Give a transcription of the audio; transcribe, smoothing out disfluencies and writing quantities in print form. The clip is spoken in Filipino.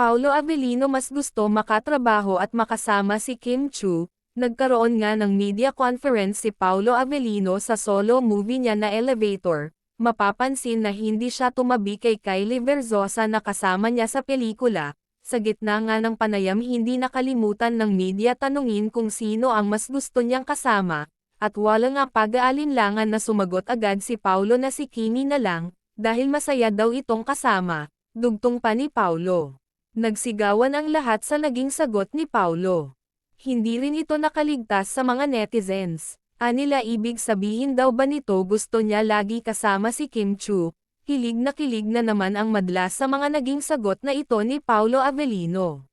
Paolo Avellino mas gusto makatrabaho at makasama si Kim Chu. Nagkaroon nga ng media conference si Paolo Avellino sa solo movie niya na Elevator. Mapapansin na hindi siya tumabi kay Kylie Verzosa na kasama niya sa pelikula. Sa gitna nga ng panayam hindi nakalimutan ng media tanungin kung sino ang mas gusto niyang kasama. At wala nga pag-aalinlangan na sumagot agad si Paolo na si Kimi na lang, dahil masaya daw itong kasama. Dugtong pa ni Paolo. Nagsigawan ang lahat sa naging sagot ni Paolo. Hindi rin ito nakaligtas sa mga netizens. Anila ibig sabihin daw ba nito gusto niya lagi kasama si Kim Chu? Kilig na naman ang madlas sa mga naging sagot na ito ni Paolo Avellino.